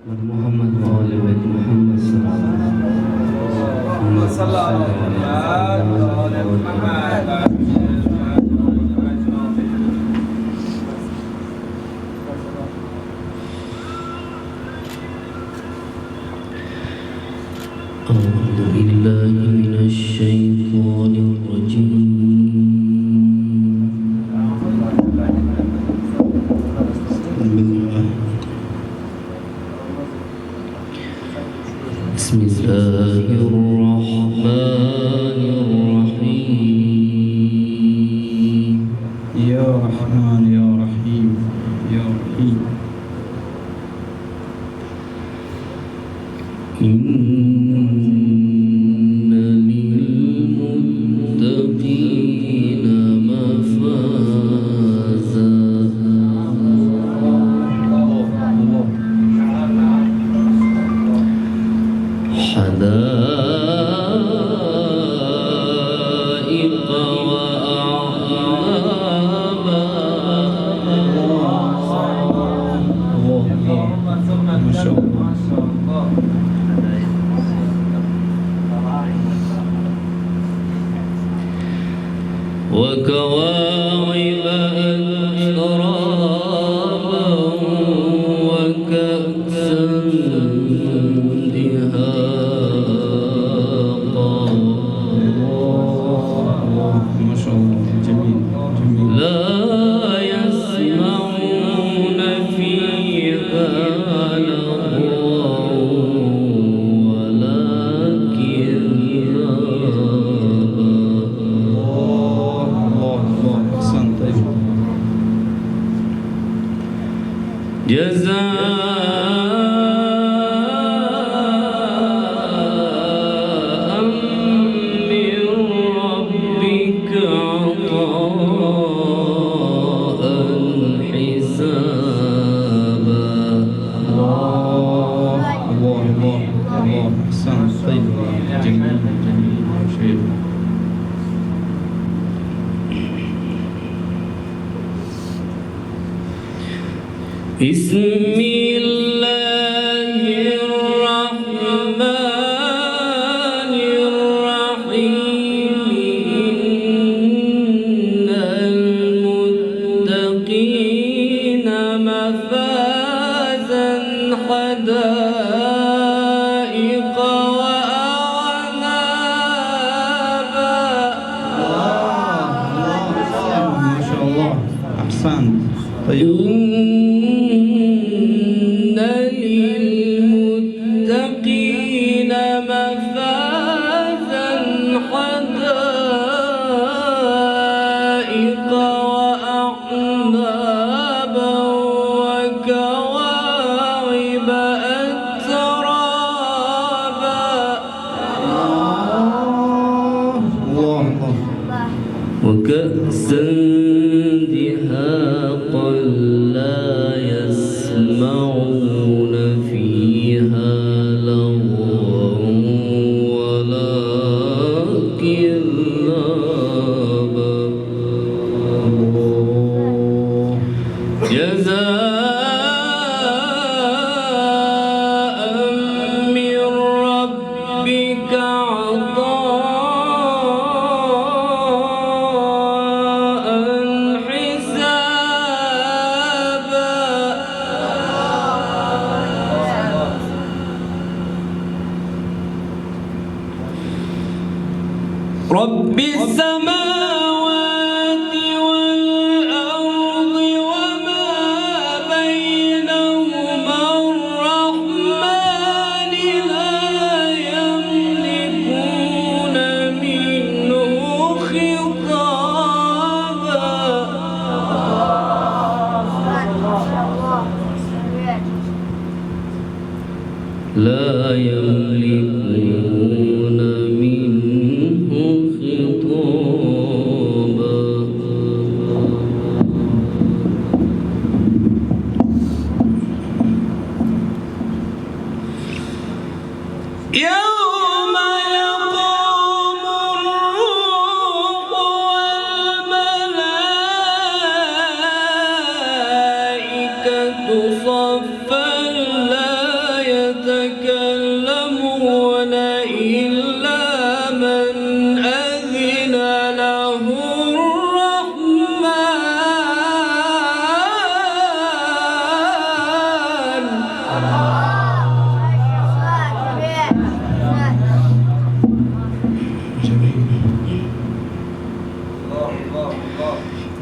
محمد وآل بيت محمد صلى الله عليه وسلم. أعوذ بالله من الشيطان الرجيم. بسم الله الرحمن الرحيم. يا رحمن يا رحيم يا رحيم. إن للمتقين مفازا حدائق وأعنابا ما شاء الله. وكواعب أترابا وكأسا دهاقا ما شاء الله. جميل جميل. لا يسمعون فيها لغوا ولا كذابا. الله أحسنت. جزاء من ربك عطاء حسابا. الله أحسنت. طيب جميل جميل شيخ. بسم الله الرحمن الرحيم. إن المتقين مفازا حدائق وأعنابا. ما شاء الله أحسنت. طيب إن للمتقين مفازا حدائق وأعنابا وكواعب أترابا. الله وكأسا دهاقا لا يسمعون فيها لغوا ولا كذابا. جزاء من ربك عطاء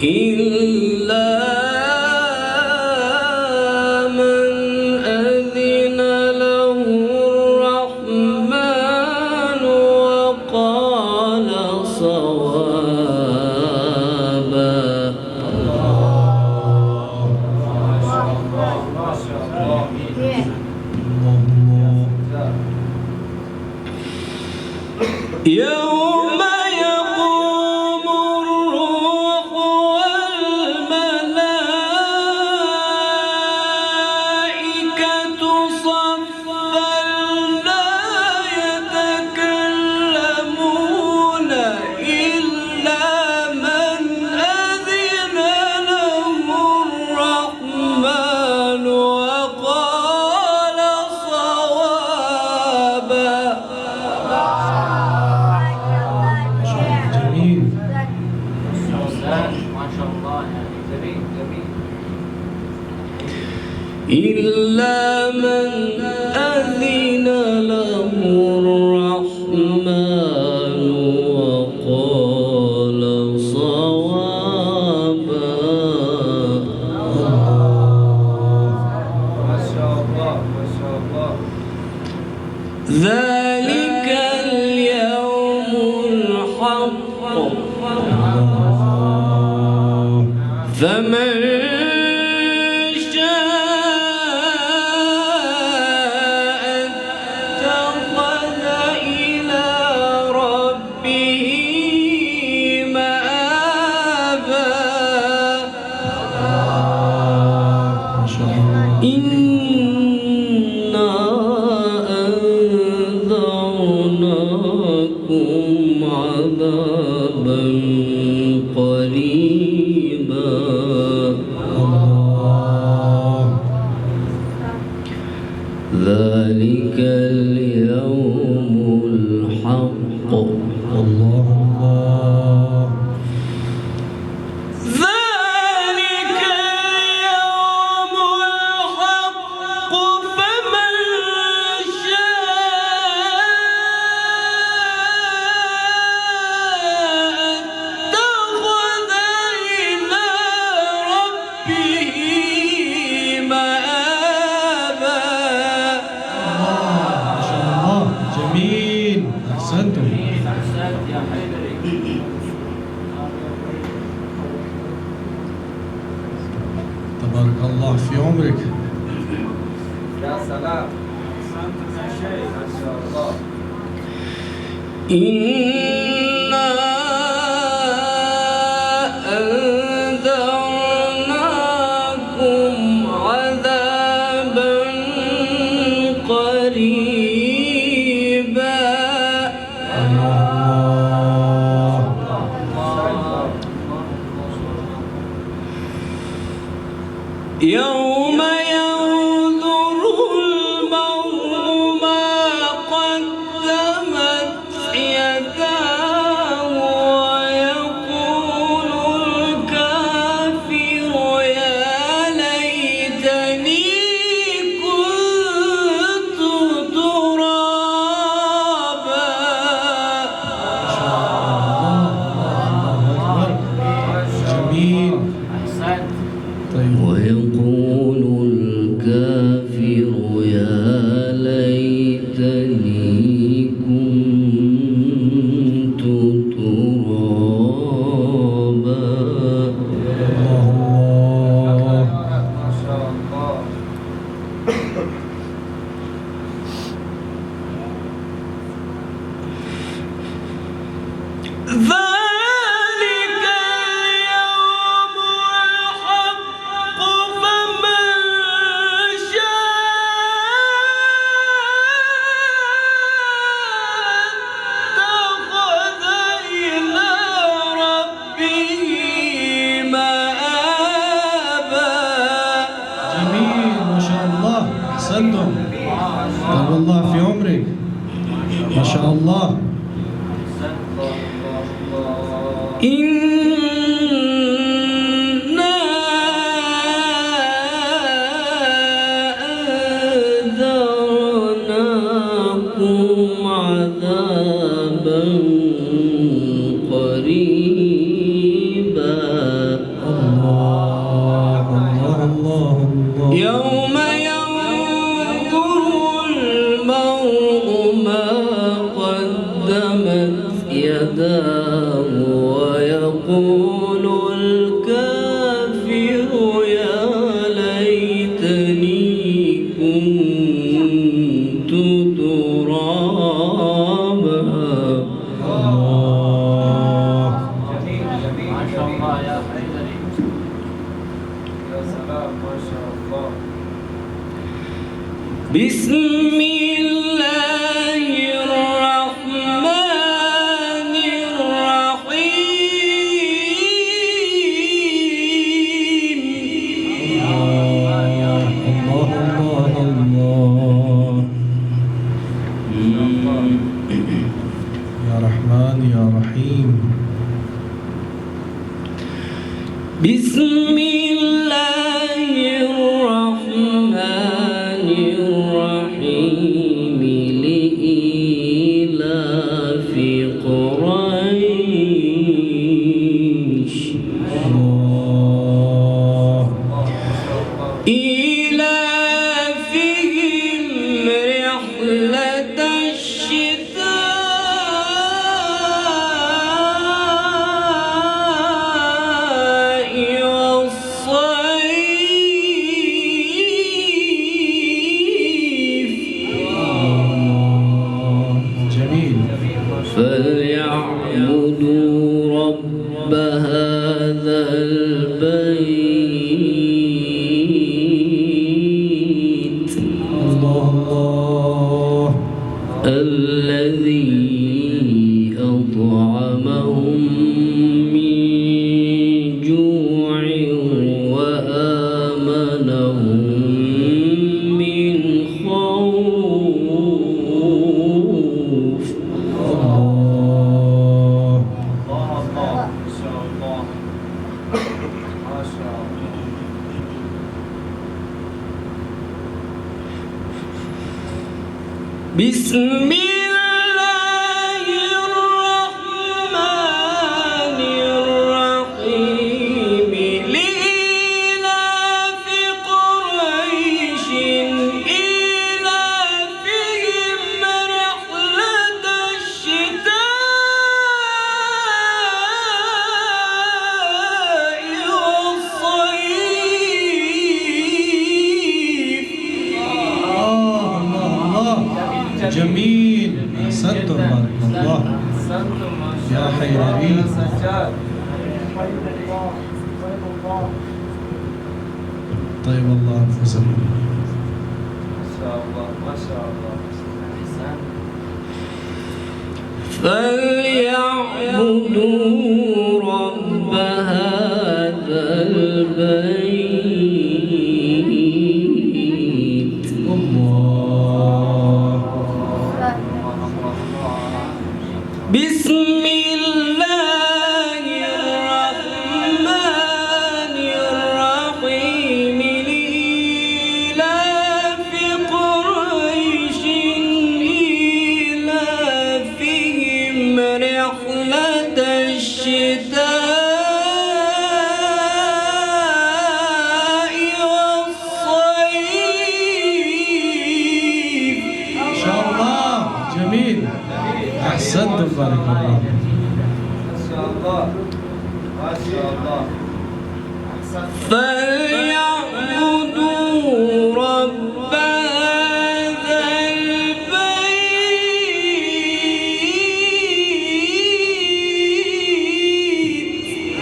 إلا من أذن له الرحمن وقال صوابا. يوم يقوم الروح والملائكة صفا لا يتكلمون إلا من أذن له الرحمن وقال صوابا. إلا من أذن له الرحمن وقال صوابا. ذلك اليوم الحق فمن إنا أنذرناكم عذابا قريبا. ذلك اليوم الحق. الله الله. أحسنتم. تبارك الله في عمرك. يا سلام. أحسنتم يا شيخ ما شاء الله. إنا أنذرناكم عذابا قريبا. يوم ينظر المرء ما قدمت يداه ويقول الكافر يا ليتني كنت ترابا. جميل. ويقول الكافر يا ليتني كنت ترابا. ما شاء الله. أحسنتم. طال الله في عمرك. ما شاء الله. إنا أنذرناكم عذابا قريبا. سلام ما شاء الله. بسم الله الرحمن الرحيم. الله يا رحمن يا رحيم. بسم الله الرحمن الرحيم لإيلاف قريش إيلافهم رحلة فليعبدوا رب هذا البيت الله الذي أطعمهم من جوع وآمنهم من خوف. بسم الله الرحمن الرحيم لإيلاف قريش إيلافهم رحلة الشتاء والصيف. جميل. أحسنتم بارك الله. يا حيري. طيب الله أنفسكم. ما شاء الله ما شاء الله. فليعبدوا رب هذا البيت الله. بسم الله الرحمن الرحيم لإيلاف قريش إيلافهم رحلة الشتاء والصيف. ما شاء الله. جميل. أحسنتم بارك الله. ما شاء الله ما شاء الله. فليعبدوا رب هذا البيت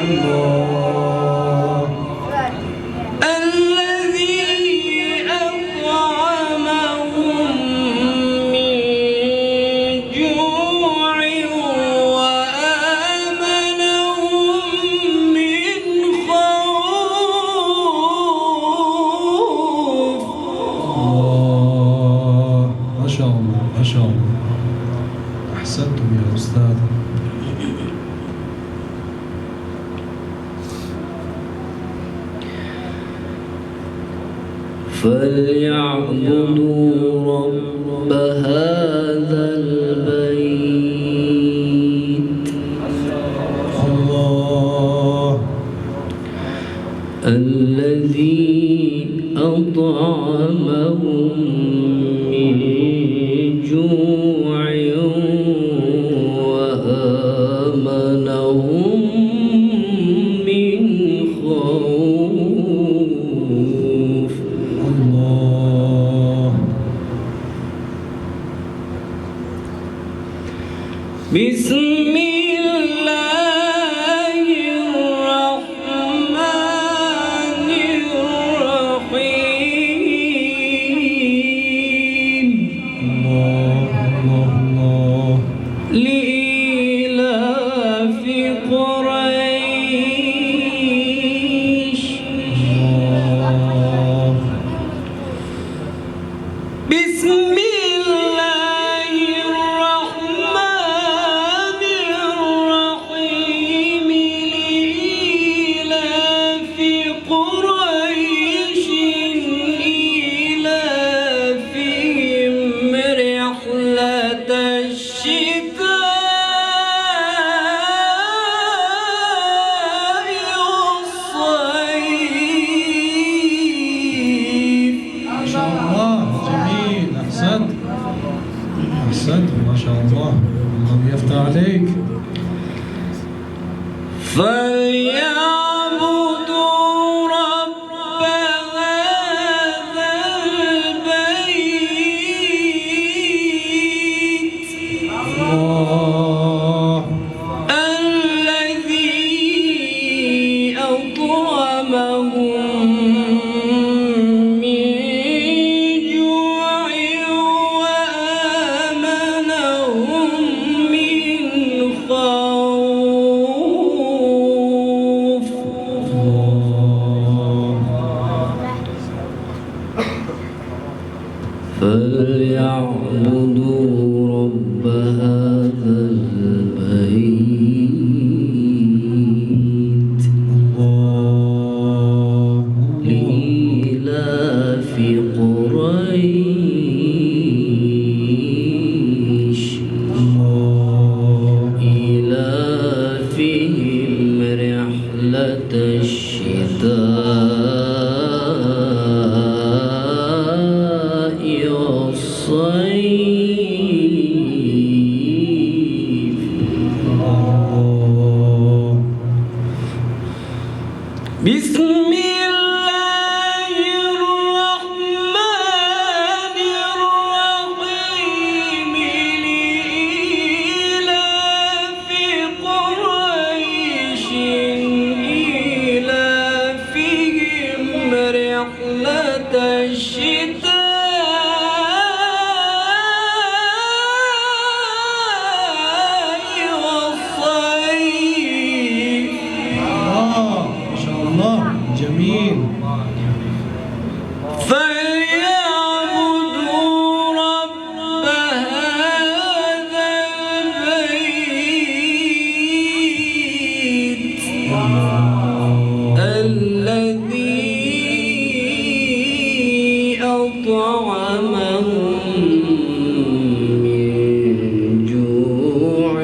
الله. الذي أطعمهم من جوع وآمنهم من خوف. الله. ما شاء الله ما شاء الله. أحسنتم يا أستاذ. فليعبدوا رب هذا البيت الله. الذي أطعمهم من جوع وآمنهم من خوف. الله. بسم الله الرحمن الرحيم الله الله يفتح عليك. فليعبدوا رب هذا البيت الله الذي أطعمهم من جوع وآمنهم من خوف. فليعبدوا رب هذا البيت الله لإيلاف قريش الله إيلافهم رحلة الشتاء والصيف. الله بسم الله الرحمن الرحيم لإيلاف قريش إيلافهم رحلة الشتاء والصيف. ما شاء الله جميل. فليعبدوا رب هذا البيت الذي أطعمهم من جوع